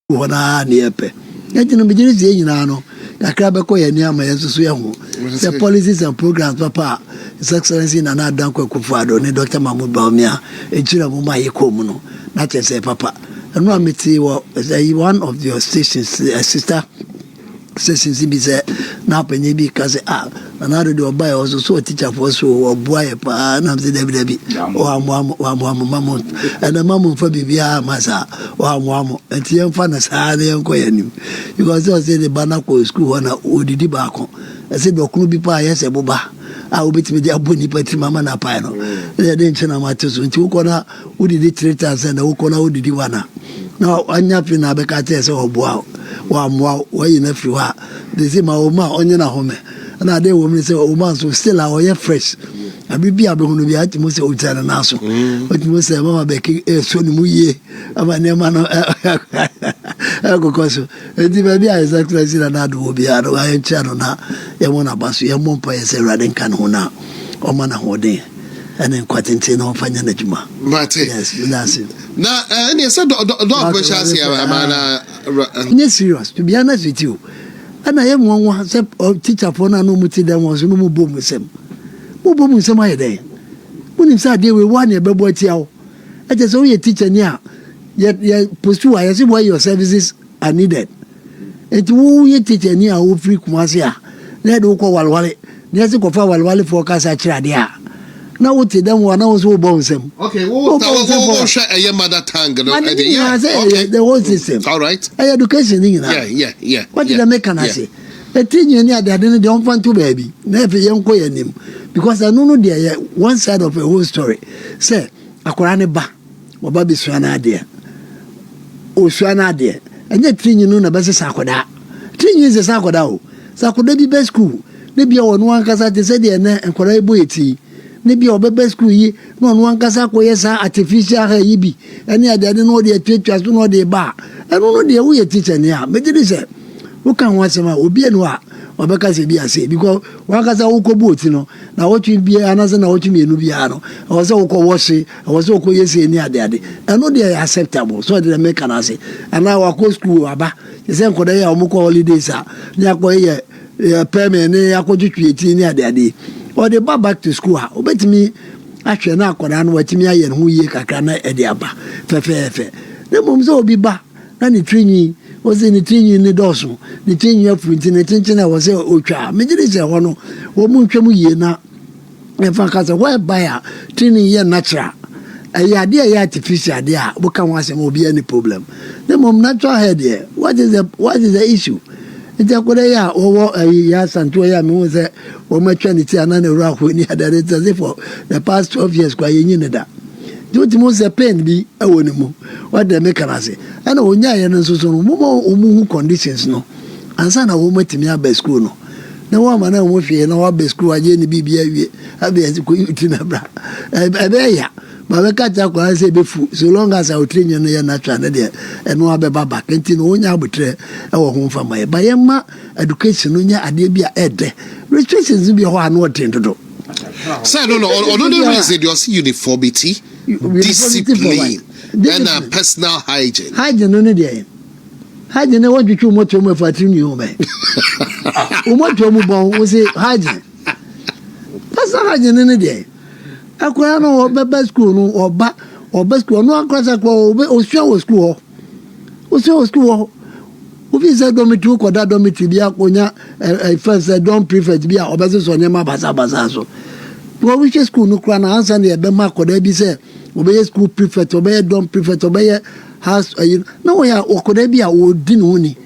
wana nepe yɛn no bigire zie nyina no kakra bɛkɔ yɛ niama yɛn so yɛ ho the policies and programs papa His Excellency Nana Addo Akuffo Addo ne Dr. Mahmoud Bawumia ejira mu ma yɛ kom no na kyɛ sɛ papa ɛno ameti wɔ one of your stations sister stations bi sɛ na panyi bi ka sɛ Nana Addo de ɔba yɛ ɔso so teacher for so ɔboa yɛ paa na sɛ dabi o amu ɛna mamu fa bibia masa o amu enti yɛn fa na saa ne yɛn kɔ yɛ nim because sɛ de bana kɔ school hɔ na odidi baako ɛsɛ dɔkunu bi pa yɛ sɛ boba obetimi de abɔ nipa ti mama na pa no de nkyɛn ma te so nti wokɔ na odidi 3000 na wokɔ na odidi wana na anya fi na bɛka te sɛ ɔboa wa moa wɔyi na fi hɔ de sɛ ma o ma onye na home na de wo mi sɛ o ma so still a ɔyɛ fresh abibi abɛhunu bi ati mo sɛ o tana na so otimo sɛ mama bɛki so ni mu yie ama ne ma no akokɔ so enti ba bi a exactly sɛ na do obi a no ayɛ nkyɛn no na yɛ mo na baso yɛ mo mpa yɛ sɛ rade nka no na ɔma na hoden ɛne nkwatente na ɔfanya na dwuma yes that's it na ɛne sɛ do approach as ya amana ne serious to be honest with you ana yɛ mo nwa sɛ teacher for na no muti dem wo so no mu bom sɛm mo bom sɛm ayɛ dɛ wonim sɛ ade we one ye bɛbɔ tia wo ɛte sɛ wo yɛ teacher ni a yɛ pursue a yɛ sɛ why your services are needed enti wo yɛ teacher ni a wo free kumase a na de wo kɔ walwale na yɛ sɛ kɔfa walwale for kasa kyerɛ ade a na wo te dem wana wo so bo nsem okay wo hwɛ ɛyɛ mother tongue no okay the whole system all right education ni na yeah what did I make an say etinye ni ade ne de onfa to baby na efe yen ko yanim because I no there one side of a whole story say akora ne ba oba bi sua na ade o sua na ade enye tinye no na be se sakoda tinye se sakoda o sakoda bi be school ne bia wono ankasa te se de na nkora ebo eti ne bia obebe school yi no no ankasa koye sa artificial hair yi bi ene ade no de twetwa so no de ba eno no de wo ye teacher ne a me de se wo kan ho asema obi enu a obeka se bi ase because wakasa wo ko booti no na wo twi bi anase na wo twi mienu bi ano wo se wo ko wose wo se wo ko yesi ni ade eno de acceptable so de make an ase ana wa ko school aba se nkoda ya wo ko holidays a ni akoye permanent ni akotwetwe ti ni ade or they back to school obetimi ahwe na akoda no watimi aye ho yie kakra na ede aba fefefe ne mom so obi ba na ni twinyi o se ni twinyi ni doso ni twinyi afruti ni tinchina wo se otwa megire se ho no wo mu ntwam yie na e fa kasa why buy a twinyi ye natural ade ya artificial ade a bo kan wa se obi any problem ne mom natural head here what is the issue ita koda ya owo ya santo ya mi won se o ma twa ni ti ana na ru akọ ni adare te for the past 12 years kwa yin ni da do mo se pain bi e woni mu what dey make an say ana onya ye no so no mo hu conditions no ansa na wo matimi aba school no na wo ma na wo hwe na wo ba school aje ni bibia wie abi ase ko yuti na bra ebe ya ba be ka ta kwa se be fu so long as I train you no ya natural na de eno abeba back enti no onya abotre e wo ho mfa ma ba ye ma education no nya ade bi a ede restrictions bi ho anu otendodo say no the reason you see uniformity discipline and personal hygiene no dey hygiene no wodwetwe moto mo fatiri ni o me o moto mo bon wo say hygiene personal hygiene no dey akwa no obeba school no oba school no akwasa ko osua school ho obi se dormitory ko da dormitory bi akonya first dorm prefect bi a obese so nyema basa so wo wi school no kra na ansa na ebe ma koda bi se obeye school prefect obeye dorm prefect obeye house na wo ya okoda bi a wo di no ni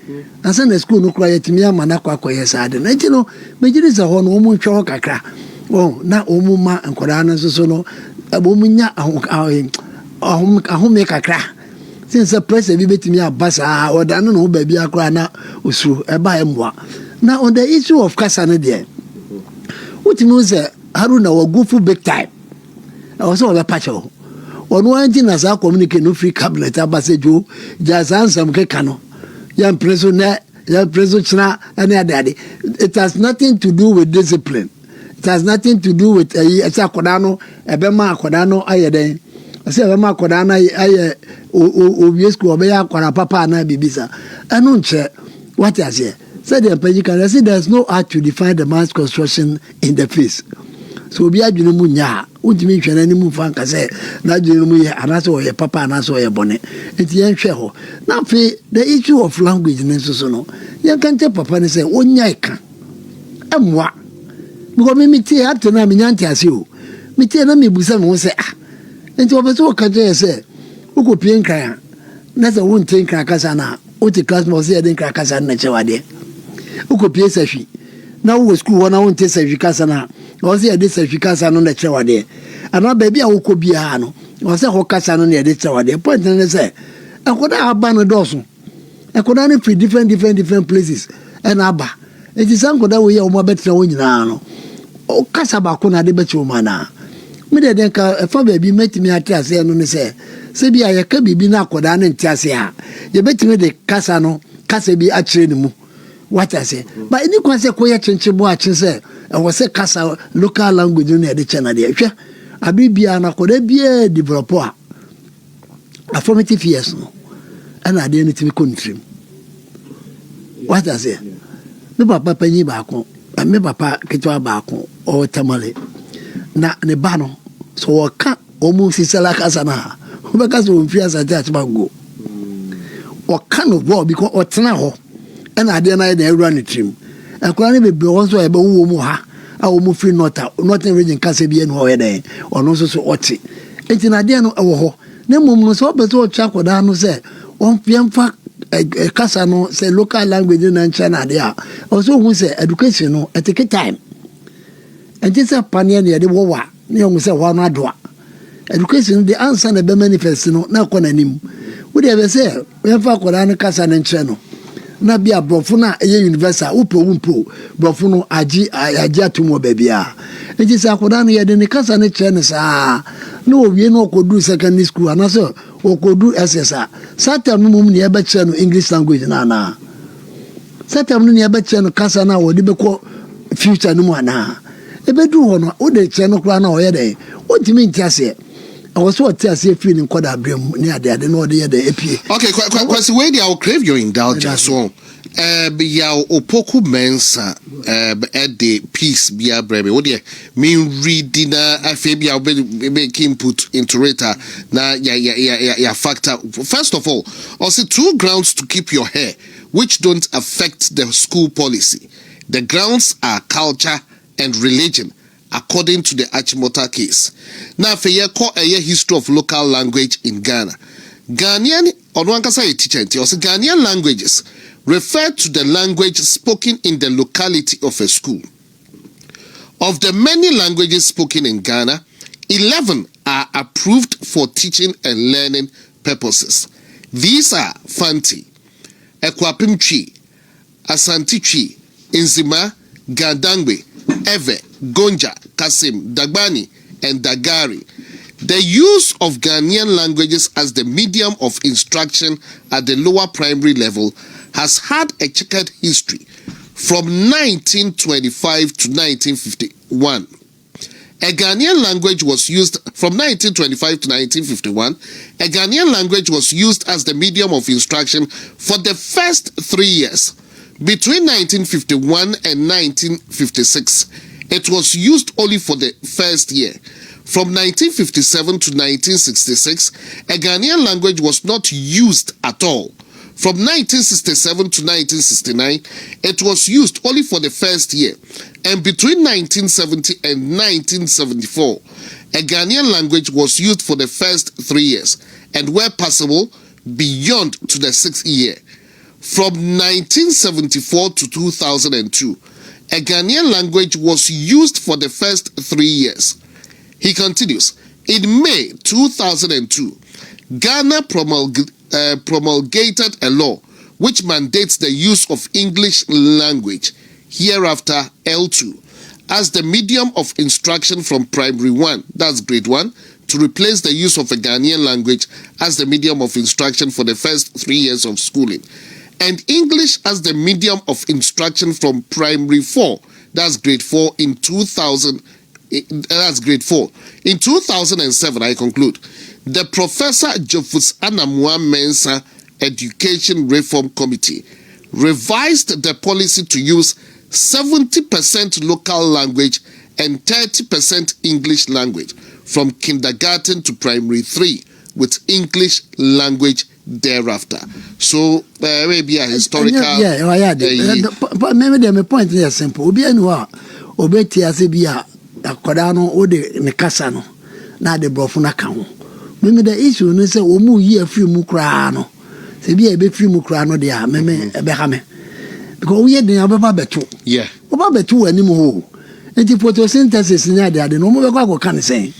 ansa na school no kra yetimi ama na kwa yesa ade na ntino mejiri se ho no mo ntwe ho kakra na omuma nkoda no so no abomunya ahome kakra since pressure bi betimi abasa oda no no ba bi akra na osuru eba emwa na on the issue of kasa no there utimi say Haruna wa gufu big time also oba pacho onu anti na sa communicate no free cabinet abasejo just answer ke kano ya preso china any ade it has nothing to do with discipline. It has nothing to do with akodano ebema akodano ayeden I say ma koda na aye owie school obeya kwara papa na bibisa eno nche what I say said the can say there's no art to define the man's construction in the face so obi adwene mu nya untimi hwene ni mu fanka say na adwene mu ye anaso oye papa anaso oye bone enti yen hwe ho na fe the issue of language ne so no yen kan te papa ne say onya ika emwa because me tie up to na me nyanti ase o me tie na me busa me say enti obeso o kaje say ukopie nkran na say won tie nkran kasa na o ti class mo say den nkran kasa na chewade ukopie safi na wo school wona won tie safi kasa na o say de safi kasa no na chewade ana ba bia wo ko bia no o say ho kasa no na de chewade point na say akoda aba no doso akoda no free different places and aba enti sankoda wo ye o mo betra wo nyina no o kasa ba ko na de bechi wo mana me de den ka fa ba bi metimi atiase no ne se bia ye ka bibi na akoda na ntiase ha ye betimi de kasa no kasa bi a kire ne mu what I say but any kwa se ko ye chenchebo a chen se e wo se kasa local language no e de chena de hwe abibia na akoda bia develop a formative years no ana de ne timi kontrim what I say me papa panyi ba ko me papa ketwa ba ko o tamale na ne ba no so waka o mu sisala kasa na o be kasa o mfia sa church ba go o ka no bo because o tena ho na ade na e run the trim akura ne bebe won so e be wo mu ha a o mu free northern region kasa bi enu ho ye den ono so so oti enti na ade no e wo ho na mum no so be so cha koda no se on fiamfa kasa no say local language na nchana de a also who say education no it take time and this a pioneer ne de wo wa ne who say wa no adoa education the answer na be manifest no na ko nanim wo de be say we fa koda no kasa na nche no na bia brofo na eye universal umpo brofo no agi atumo ba bia enti say koda no ye de ne kasa ne che ne sa no wie no kodu secondary school anaso okodu SSA satam mum ne ebe che no English language na satam no ne ebe che no kasa na wo de be ko future no mu ana ebe du ho no o de che no kra na o ye de o timi ntiase I was so tiase feeling koda brem ne ade no de ye de epie okay kwasi we dey I will crave your indulgence so ya opoku mensa the peace bia brebe wo de mean reading na afebia be input into it na ya factor first of all also 2 grounds to keep your hair which don't affect the school policy. The grounds are culture and religion according to the Achimota case. Now for your history of local language in Ghana, Ghanaian or one can say teacher also Ghanaian languages refer to the language spoken in the locality of a school. Of the many languages spoken in Ghana, 11 are approved for teaching and learning purposes. These are Fanti, Ekwapim Twi, Asante Twi, Nzima, Gandangwe, Ewe, Gonja, Kasim, Dagbani, and Dagari. The use of Ghanaian languages as the medium of instruction at the lower primary level has had a checkered history from 1925 to 1951. A Ghanaian language was used from 1925 to 1951. A Ghanaian language was used as the medium of instruction for the first 3 years. Between 1951 and 1956, it was used only for the first year. From 1957 to 1966, a Ghanaian language was not used at all. From 1967 to 1969, it was used only for the first year. And between 1970 and 1974, a Ghanaian language was used for the first 3 years and where possible, beyond to the 6th year. From 1974 to 2002, a Ghanaian language was used for the first 3 years. He continues, in May 2002, Ghana promulgated a law which mandates the use of English language, hereafter L2, as the medium of instruction from primary 1, that's grade 1, to replace the use of a Ghanaian language as the medium of instruction for the first 3 years of schooling, and English as the medium of instruction from primary 4, that's grade 4 in 2000. That's grade 4. In 2007, I conclude, the Professor Jofus Anamwa Mensah Education Reform Committee revised the policy to use 70% local language and 30% English language from kindergarten to primary 3, with English language thereafter. So maybe a historical. Maybe my point is simple. Obi anwa obeti ase bia akoda no ode ne kasa no na de brofo na ka ho. Maybe the issue no say omu yi afiri mu kra no. Se bia ebe firi mu kra no de a meme ebe ha me. Because we dey ababa beto. Yeah. Oba beto ani mu ho. Enti photosynthesis ni ade no mo be kwa kan say.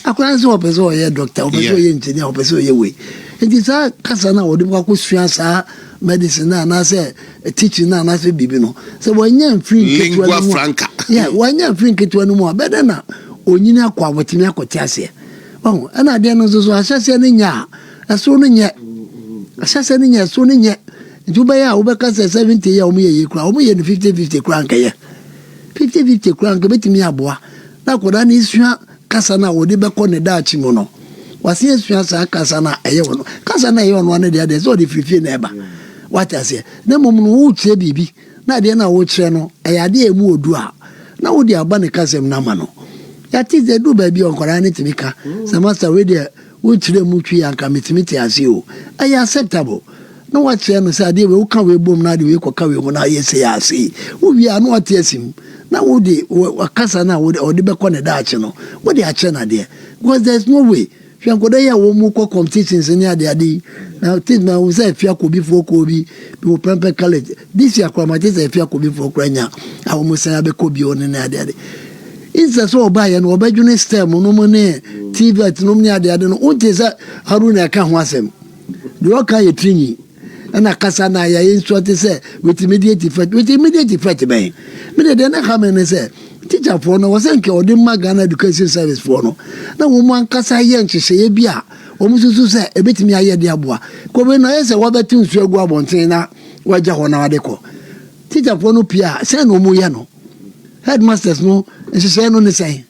Akwara nso opeso ye doctor, opeso ye engineer, opeso ye we. Enti sa kasa na odi kwa sua sa medicine na say teaching na say bibi no. So wanya free lingua franca. Yeah, wanya free ketu anu mo beda na onyini akwa wotimi akoti ase. Oh, ana de no so asase ne nya. Aso no nya. Asase ne nya so ne nya. Juba ya ubeka 70 ya omu ye kura, omu ye 50-50 kura nkeye. 50-50 kura nke betimi aboa. Na koda ni sua kasa na wodi beko ne daachi mu no. Wasi sua sa kasa na eye wono. Kasa na eye wono ne de so di fifi na eba. What I say. Na mom no wo kire bibi. Na de na wo kire no, ade emu odu a. Na wo di aba ne kasa mu na ma no. Ya ti ze du ba bi onkora ne timika. Sa master we de wo kire mu twi anka metimiti ase o. Aye acceptable. No what say no say dey we kan we bom na dey we koka we mo na ye say ase wo wi anu ate asim na wo dey wakasa na wo dey be ko ne daache no wo dey ache na dey because there's no way hwe nkoda ya wo mu ko competitions ni ade now think na wo say fia ko bi fo ko bi wo pempe college this year kwamate say fia ko bi fo kranya a wo mo say be ko bi oni na ade insa so oba ye no obadwune stem no mo ne TV at no ni ade no unte say Haruna ka ho asem de o kan ye trinyi ana kasa na ya instruct say with immediate effect ben me de na come ne say teacher for no was nke odi Ghana education service for no na wo mu ankasa ye nchese ye bia o mu susu say ebetimi aye de aboa ko be na ye say wo beti nsu agu abonten na waja ho na wade ko teacher for no pia say no mu ye no headmasters no nchese no ne say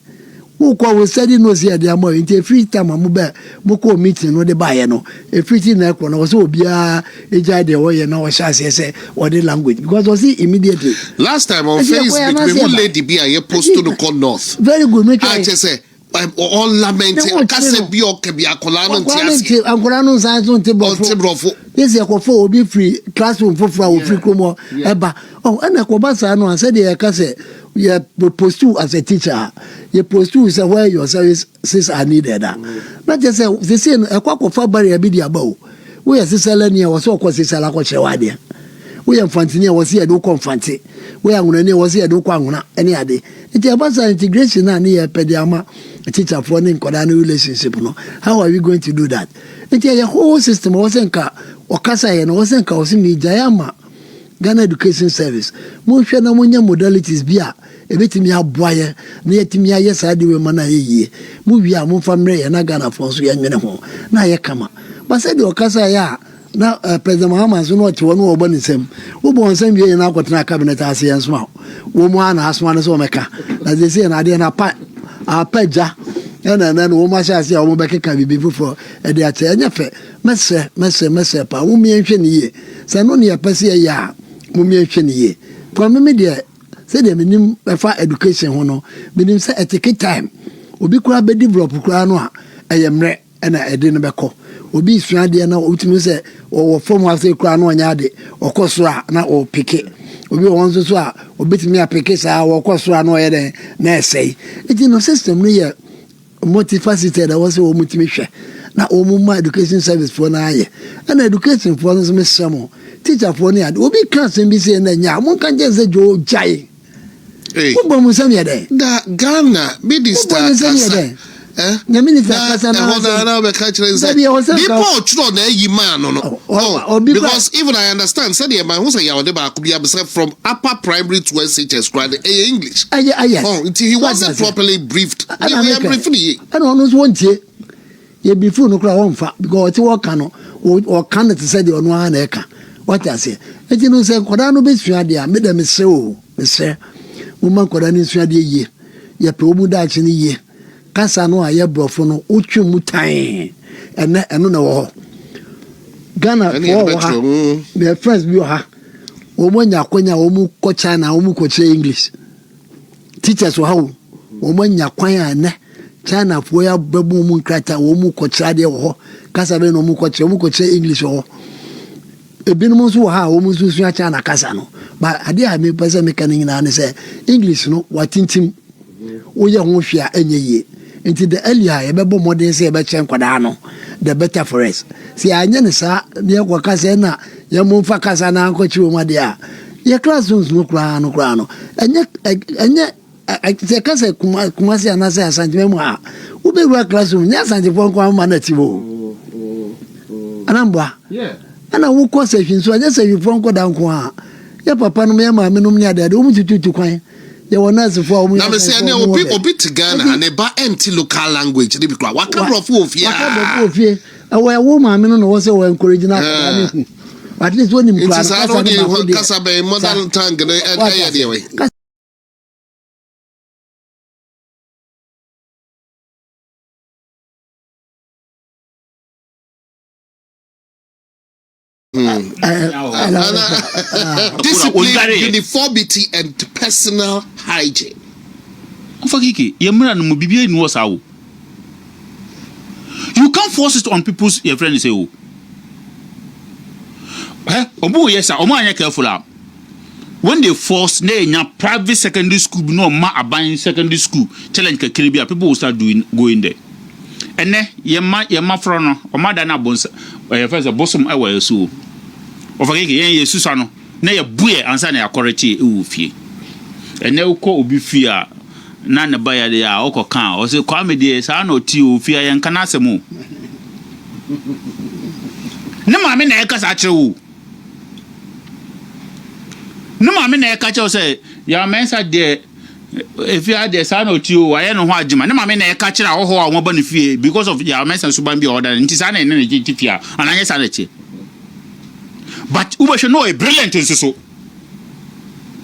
who call we study no see the amount into free time amu be mo ko meeting no de buy no e free thing na ko no so obia eja de wo ye na wo sha say what the language because we see immediately last time on Facebook we will lady be a post to the call north very good make I just say all lamenting kase bi o ke bi akola no ntiase akola no san so ntibofo yes e ko fo obi free classroom for our free komo eba oh na ko ba sa no say de kase you post to as a teacher you post to say where your services are needed not just say they say ekwa fa barrier bi dia ba o we are sisala ni was so ko sisala ko chewa dia we are fantini was here do confante we are nguna ni was here do kwa nguna any ade it about integration na ni pediama teacher for ni nkoda no relationship no how are we going to do that it the whole system was nka okasa ye no was nka was ni jayama Ghana Education Service mo hwe na mo nya modalities bia ebetimi aboaye na yetimi aye saade we mana yeye mo wi a mo famre ye na Ghana for so ye nwene ho na ye kama ba se de okasa ya na president Mahama so no te wono obo nisem wo bo nsem ye na akotena cabinet ase ye nso wo mo ana asoma no so meka na ze se na de na pa apaja na wo ma sha ase wo bekeka bibi fufo e de ate enyefe mese pa wo mi enhwe ne ye se no ne ya pese ya mummy ye for me there say dem nim for education ho no menim say it take time obi kura be develop kura no a eyemre na ede no beko obi sua de na otimi say o form house kura no nya de okoso a na o pike obi won so a obetimi a pike sa o okoso a no ye de na esei it no system no ye multifaceted was o mutimi hwe na o mu education service for na aye na education for no me samo teacher for ni ade obi class mbi say na nya mo kan je say jo jai ko bo mo sam ye de da Ghana minister na minister kasa na be catch people churo na yi man no because even I understand say the man who say ya de ba ko bia from upper primary to SHS grade English he wasn't properly briefed we are briefing ye and on was one tie ye before no kra won fa because what work no or can it say the ono na eka what I say e no say koda no be sua de a me dem se o me se mo man koda ni sua de ye ye pe omu da chi ni ye kasa no a ye brofo no utwu mutan eno na wo Ghana for ha the friends bi ha omo nya kwanya omo ko China omo ko che English teachers wo ha omo nya kwanya ne China for ya babu omo nkrata omo ko chade wo kasa be no omo ko che English wo ebinum so ha omo susu ya China kasa no ba ade a me pese me kan nyina ne say English no watintim wo ye ho hwea enye nti the earlier ye bebo modern say be chen kwada no the better for us si anya ne sa ne kwa kasa na ye mo fa kasa na anko chi wo made a ye classrooms no kra no enye se kasa kuma si anasa asante mu a wo be work classroom nya asante fo kwa ma na ti wo anambwa ana wo ko se hwinso anya se hwifo nko da nko a ye papa no me ma me no me ade wo mu tutu kwan ye wona se fo wo na me se ne obi to Ghana and ba empty local language dey because waka brofo ofie wo ma me no wo se wo encourage na at least when him kasa be mother tongue na e dey we discipline, uniformity, and personal hygiene. You can't force it on people's your friends say, oh. Yes, I'm careful. When they force private secondary school, no abandon secondary school, challenge Caribbean, people will start going there. And then your front or madana bones, or your first bosom, I will so. Of a ye Susano, nay a buoy and sana a correct fee. And no call be fear, none by the oko can, or say, comedy, sano tea, fear and canasamo. No, I mean, I catch you. No, I mean, I catch you say, your man said there. If you had the son or two, I know what Jim. I mean, I catch it all one benefit because of your mess and Subambi order and Tisana and energy and I guess. But Uber should know a brilliant is so.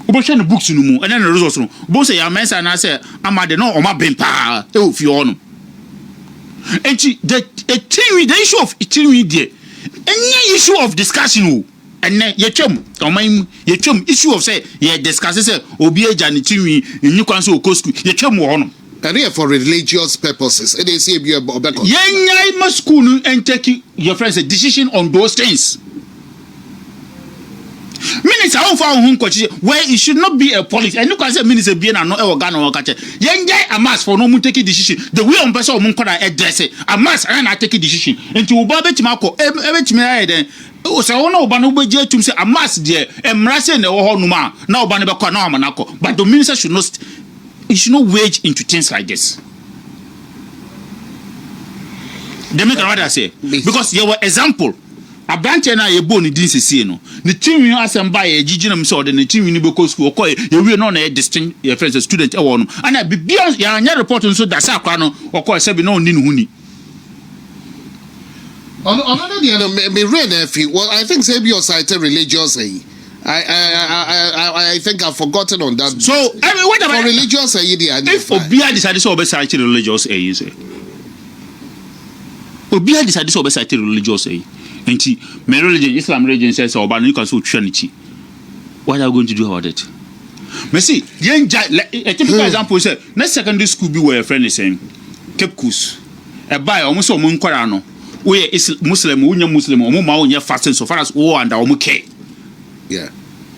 Uber should books no more and then the results. Both say your mess and I say, I'm at the no or my bimpa, if you own. And the issue of any issue of discussion. And ye chum, or my ye chum issue of say, ye discuss say, Obia Janitini in New Council Coast, ye chum one. And here for religious purposes, and they say you about Yang must school and take your friends a decision on those things. Minutes are found home coach where it should not be a policy. And you can say minister being and not a gun or catcher. Yang a mass for no take a decision. The way on person Munkara address it, a mass and I take a decision. And to Babet Marco, every then. So no Banu to say a mass dear, and Mrasen or Numa, now Banaba Manako. But the minister should not wage into things like this. They make another say because you were example. A branch and I bone didn't see no. The team you ask and buy a Gijinum sword and the team in the school, you will not a distinct your friends, a student or one. And I be beyond your report so that's a crano or call seven no Ninhuni. Another me read well, I think Sabio cited religious. I think I've forgotten on that. So what about religious? If Obia decided to oversight religious, say Obia decided to oversight religious, and my religion, Islam religion says, "Oh, but you can so Trinity." What are you going to do about it? See, a typical example is next secondary school be where a friend is saying, Cape Coast, a buy almost a Munkarano. We is Muslim, Muslim, or more fasting so far as war and our care. Yeah.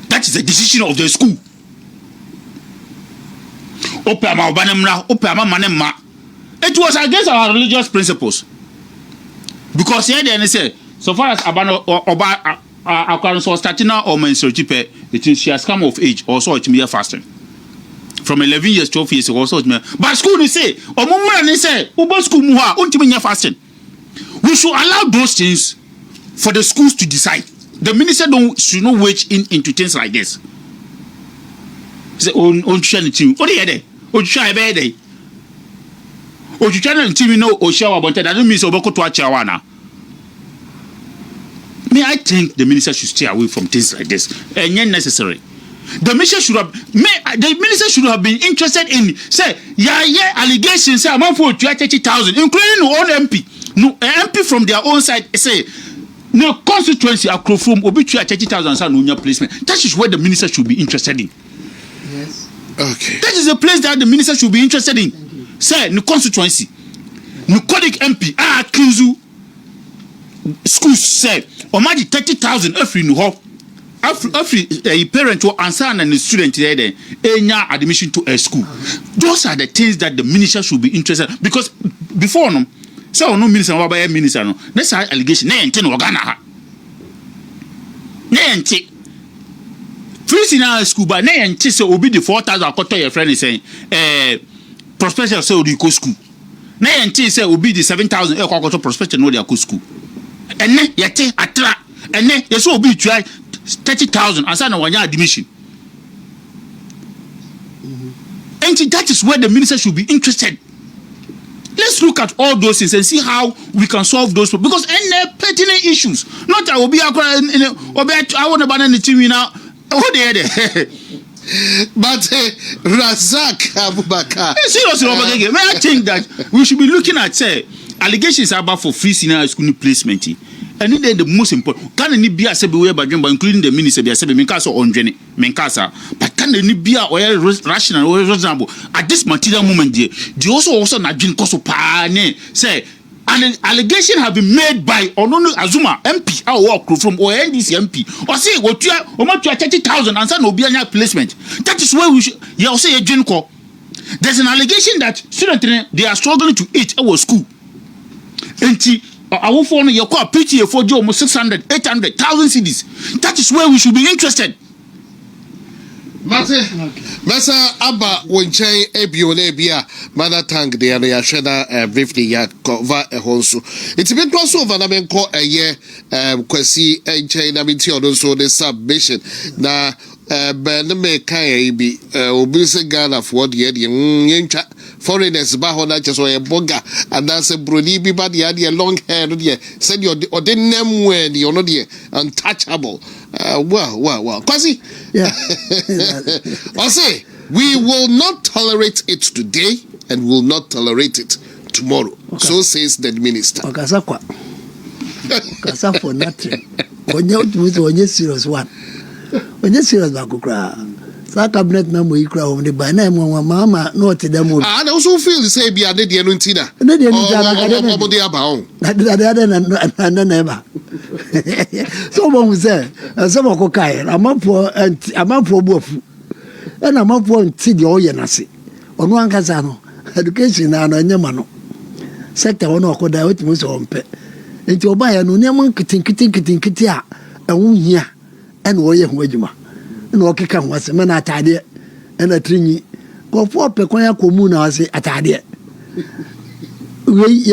That is the decision of the school. Opama Banamna, Opama Manema. It was against our religious principles. Because here they say, so far as Abano or Aquarius was starting out or menstruative, it is she has come of age, also it may fasting. From 11 years, 12 years, also. But school, they say, or Mumma, they say, Uber school, Muha, ultimately fasting. We should allow those things for the schools to decide. The minister should not wage into things like this. Say, on Trinity, what are you? On try bed. On China, you know, or shower, but that doesn't mean so. May I think the minister should stay away from things like this? And yet necessary. The minister should have been interested in say allegations say amount for 30,000, including own MP. No MP from their own side say no constituency Akuffo obi 30,000 say no placement. That is where the minister should be interested in. Yes. Okay. That is the place that the minister should be interested in. Say no constituency. No Kodik MP accuse schools say omaji 30,000 every no ho. Every parent or answer and a student there enya admission to a school. Those are the things that the minister should be interested in. Because before no so no minister wa by minister no that's our allegation na ente no Ghana ha na ente free senior school but na ente say obi the 4,000 akoto your friend is saying prospectus say odi go school na ente say obi the 7,000 akoto prospectus no dey go school enne yete atra enne yeso obi try 30,000 and say na wanya admission. And that is where the minister should be interested. Let's look at all those things and see how we can solve those problems. Because any pertinent issues, not that will be I want to ban the team now. Oh, there. But Razak Abubakar. Seriously, I think that we should be looking at say allegations about for free senior school placement. And then the most important can any be a sebi by including the minister be a sebi menkasa on journey menkasa, but can any be a rational or reasonable at this material moment there? They also not drink cost pane say an allegation have been made by Onono Azuma MP our work from or NDC MP or say what you are or what you are 30,000 and say no be any placement. That is where we should you also a drink. There's an allegation that students they are struggling to eat our school. I will phone your call PTA for almost 600, 800,000 CDs. That is where we should be interested. Masa Abba Winchai Ebiolebia, Mother Tang, the area shedder briefly yard cover a honso. It's been crossover, I mean, call a year, Kwesi, and China, also the submission. Now, Bename Kai be Obisa Ghana for the Yancha. Foreigners bahona just or a boga and that's a brody be bad the long hair said you or didn't name when you're not untouchable. Well. Quasi. Yeah. I say we will not tolerate it today and will not tolerate it tomorrow. Okay. So says the minister. Okasakwa. Okasa for nothing. When you serious one. When you serious bakukra. Cabinet number you cry on the by name mama not to them. I also feel the same be a dead Yanuntina. Never. Someone will say, some of Kokai, I'm up for both. And I'm up for Tid Oyanasi. On one Casano, education and a Yamano. Sector one or Koda, which was on pet. And to buy a Nunaman kitting, and wound here, and warrior Wajuma. And walk come was a man at idea and a trini. Go for Pequia Comuna, I say at idea. We